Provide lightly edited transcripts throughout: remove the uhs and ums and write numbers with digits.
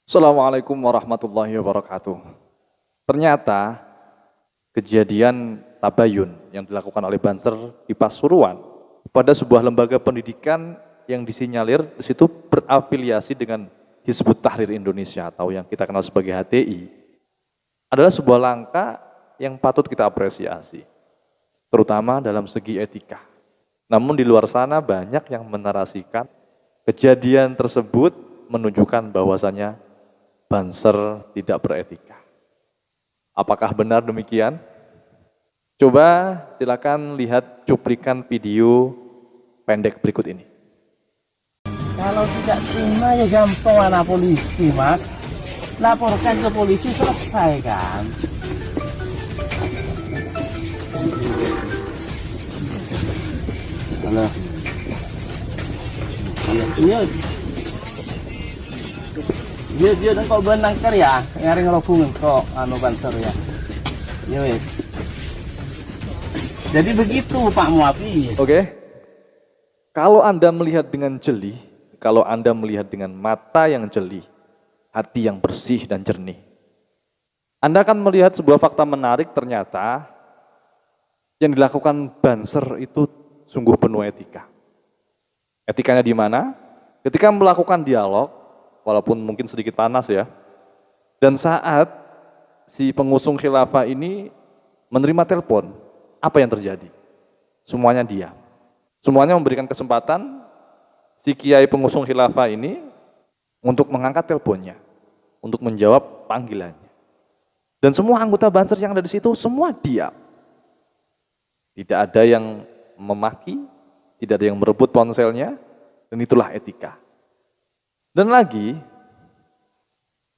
Assalamualaikum warahmatullahi wabarakatuh. Ternyata kejadian tabayun yang dilakukan oleh Banser di Pasuruan pada sebuah lembaga pendidikan yang disinyalir di situ berafiliasi dengan Hizbut Tahrir Indonesia atau yang kita kenal sebagai HTI adalah sebuah langkah yang patut kita apresiasi, terutama dalam segi etika. Namun di luar sana banyak yang menarasikan kejadian tersebut menunjukkan bahwasannya Banser tidak beretika. Apakah benar demikian? Coba silakan lihat cuplikan video pendek berikut ini. Kalau tidak terima ya gampang anak polisi, Mas. Laporkan ke polisi selesai kan. Halo. Iya. Dia dan kau benang ya, ngaring ngelobung kok Banser ya. Ya wes. Jadi begitu Pak Muafi. Oke. Kalau Anda melihat dengan jeli, kalau Anda melihat dengan mata yang jeli, hati yang bersih dan jernih, Anda akan melihat sebuah fakta menarik. Ternyata yang dilakukan Banser itu sungguh penuh etika. Etikanya di mana? Ketika melakukan dialog, walaupun mungkin sedikit panas ya, dan saat si pengusung khilafah ini menerima telepon, apa yang terjadi? Semuanya diam. Semuanya memberikan kesempatan si kiai pengusung khilafah ini untuk mengangkat teleponnya, untuk menjawab panggilannya. Dan semua anggota Banser yang ada di situ semua diam. Tidak ada yang memaki, tidak ada yang merebut ponselnya, dan itulah etika. Dan lagi,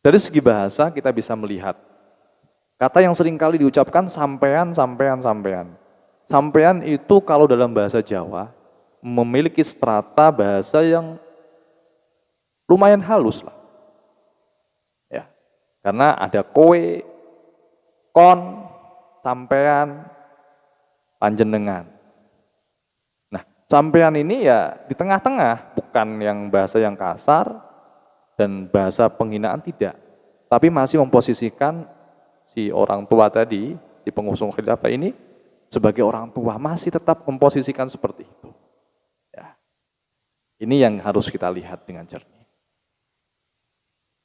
dari segi bahasa kita bisa melihat kata yang sering kali diucapkan sampean. Sampean itu kalau dalam bahasa Jawa memiliki strata bahasa yang lumayan halus lah. Ya, karena ada kowe, kon, sampean, panjenengan. Nah, sampean ini ya di tengah-tengah, bukan yang bahasa yang kasar dan bahasa penghinaan tidak, tapi masih memposisikan si orang tua tadi, si pengusung khilafah ini sebagai orang tua, masih tetap memposisikan seperti itu. Ya. Ini yang harus kita lihat dengan jernih.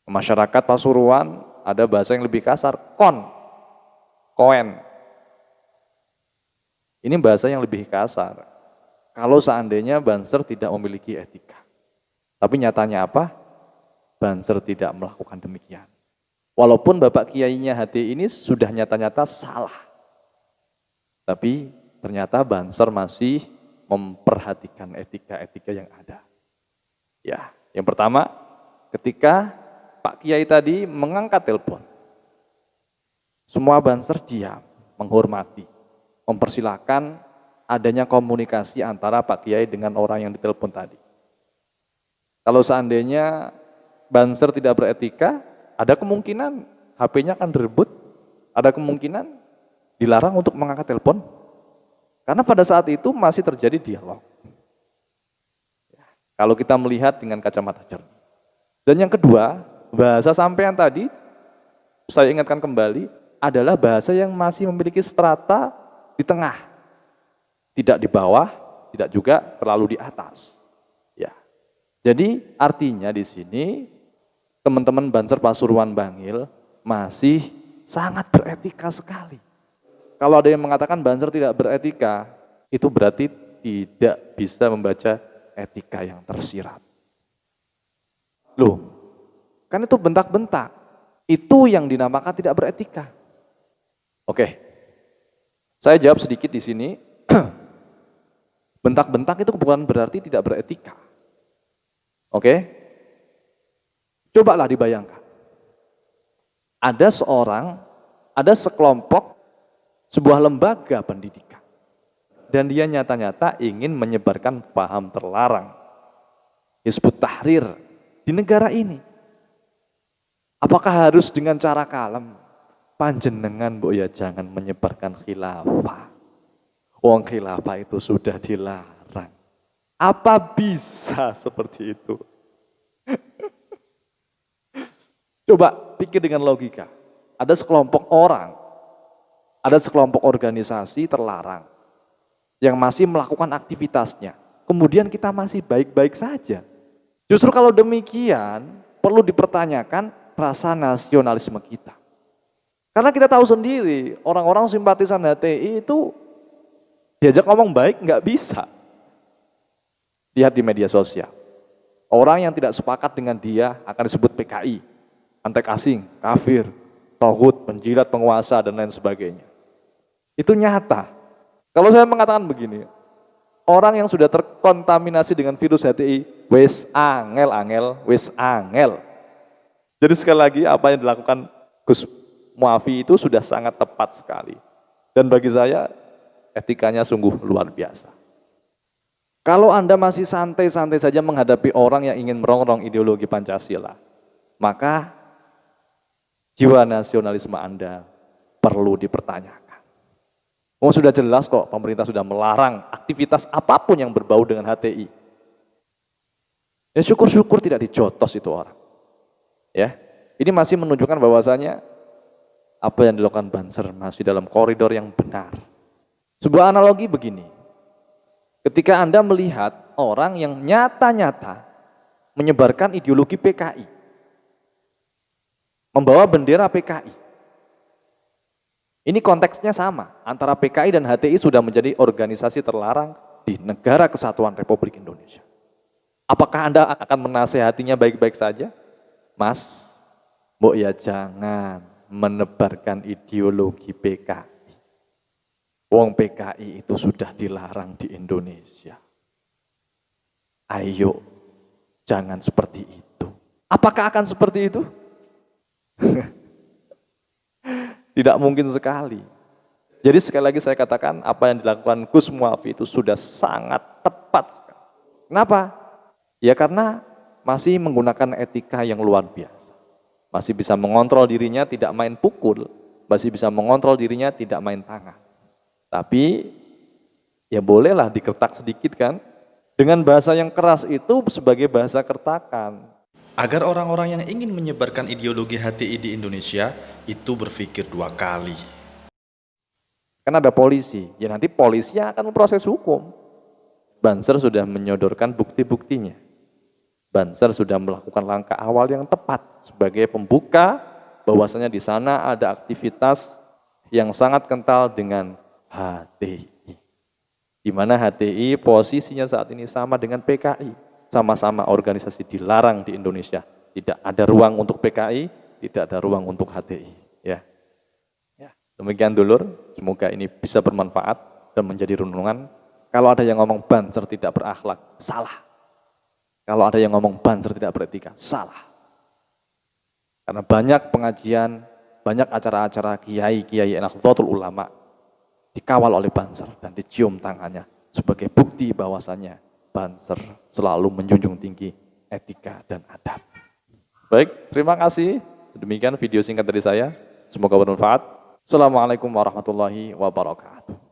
Masyarakat Pasuruan ada bahasa yang lebih kasar, koen. Ini bahasa yang lebih kasar. Kalau seandainya Banser tidak memiliki etika. Tapi nyatanya apa? Banser tidak melakukan demikian. Walaupun Bapak Kiainya HTI ini sudah nyata-nyata salah. Tapi ternyata Banser masih memperhatikan etika-etika yang ada. Ya, yang pertama, ketika Pak Kiai tadi mengangkat telepon, semua Banser diam, menghormati, mempersilahkan adanya komunikasi antara Pak Kiai dengan orang yang ditelepon tadi. Kalau seandainya Banser tidak beretika, ada kemungkinan HP-nya akan direbut, ada kemungkinan dilarang untuk mengangkat telepon, karena pada saat itu masih terjadi dialog. Kalau kita melihat dengan kacamata jernih. Dan yang kedua, bahasa sampean tadi, saya ingatkan kembali, adalah bahasa yang masih memiliki strata di tengah, tidak di bawah, tidak juga terlalu di atas. Ya, jadi artinya di sini teman-teman Banser Pasuruan Bangil masih sangat beretika sekali. Kalau ada yang mengatakan Banser tidak beretika, itu berarti tidak bisa membaca etika yang tersirat. Loh, kan itu bentak-bentak. Itu yang dinamakan tidak beretika. Oke, saya jawab sedikit di sini. Bentak-bentak itu bukan berarti tidak beretika. Oke, cobalah dibayangkan. Ada sekelompok, sebuah lembaga pendidikan, dan dia nyata-nyata ingin menyebarkan paham terlarang, Hizbut Tahrir di negara ini. Apakah harus dengan cara kalem? Panjenengan mbok ya jangan menyebarkan khilafah. Wong khilafah itu sudah dilarang. Apa bisa seperti itu? Coba pikir dengan logika. Ada sekelompok orang, ada sekelompok organisasi terlarang yang masih melakukan aktivitasnya. Kemudian kita masih baik-baik saja. Justru kalau demikian, perlu dipertanyakan rasa nasionalisme kita. Karena kita tahu sendiri, orang-orang simpatisan HTI itu diajak ngomong baik nggak bisa. Lihat di media sosial. Orang yang tidak sepakat dengan dia akan disebut PKI, antek asing, kafir, tauhid, penjilat, penguasa, dan lain sebagainya. Itu nyata. Kalau saya mengatakan begini, orang yang sudah terkontaminasi dengan virus HTI, wis angel, wis angel. Jadi sekali lagi apa yang dilakukan Gus Muafi itu sudah sangat tepat sekali. Dan bagi saya etikanya sungguh luar biasa. Kalau Anda masih santai-santai saja menghadapi orang yang ingin merongrong ideologi Pancasila, maka jiwa nasionalisme Anda perlu dipertanyakan. Oh, sudah jelas kok pemerintah sudah melarang aktivitas apapun yang berbau dengan HTI. Ya syukur-syukur tidak dijotos itu orang. Ya, ini masih menunjukkan bahwasanya apa yang dilakukan Banser masih dalam koridor yang benar. Sebuah analogi begini. Ketika Anda melihat orang yang nyata-nyata menyebarkan ideologi PKI, membawa bendera PKI. Ini konteksnya sama, antara PKI dan HTI sudah menjadi organisasi terlarang di negara kesatuan Republik Indonesia. Apakah Anda akan menasehatinya baik-baik saja? Mas, mbok ya jangan menebarkan ideologi PKI. Wong PKI itu sudah dilarang di Indonesia. Ayo, jangan seperti itu. Apakah akan seperti itu? Tidak mungkin sekali. Jadi sekali lagi saya katakan apa yang dilakukan Gus Muafi itu sudah sangat tepat sekali. Kenapa? Ya karena masih menggunakan etika yang luar biasa. Masih bisa mengontrol dirinya tidak main pukul, masih bisa mengontrol dirinya tidak main tangan. Tapi ya bolehlah dikertak sedikit kan. Dengan bahasa yang keras itu sebagai bahasa kertakan. Agar orang-orang yang ingin menyebarkan ideologi HTI di Indonesia itu berpikir dua kali. Kan ada polisi, ya nanti polisi yang akan memproses hukum. Banser sudah menyodorkan bukti-buktinya. Banser sudah melakukan langkah awal yang tepat sebagai pembuka bahwasanya di sana ada aktivitas yang sangat kental dengan HTI. Di mana HTI posisinya saat ini sama dengan PKI, sama-sama organisasi dilarang di Indonesia. Tidak ada ruang untuk PKI, tidak ada ruang untuk HTI. Ya. Demikian dulur, semoga ini bisa bermanfaat dan menjadi renungan. Kalau ada yang ngomong Banser tidak berakhlak, salah. Kalau ada yang ngomong Banser tidak beretika, salah. Karena banyak pengajian, banyak acara-acara kiai-kiai Nahdlatul Ulama dikawal oleh Banser dan dicium tangannya sebagai bukti bahwasannya Banser selalu menjunjung tinggi etika dan adab. Baik, terima kasih. Demikian video singkat dari saya. Semoga bermanfaat. Assalamualaikum warahmatullahi wabarakatuh.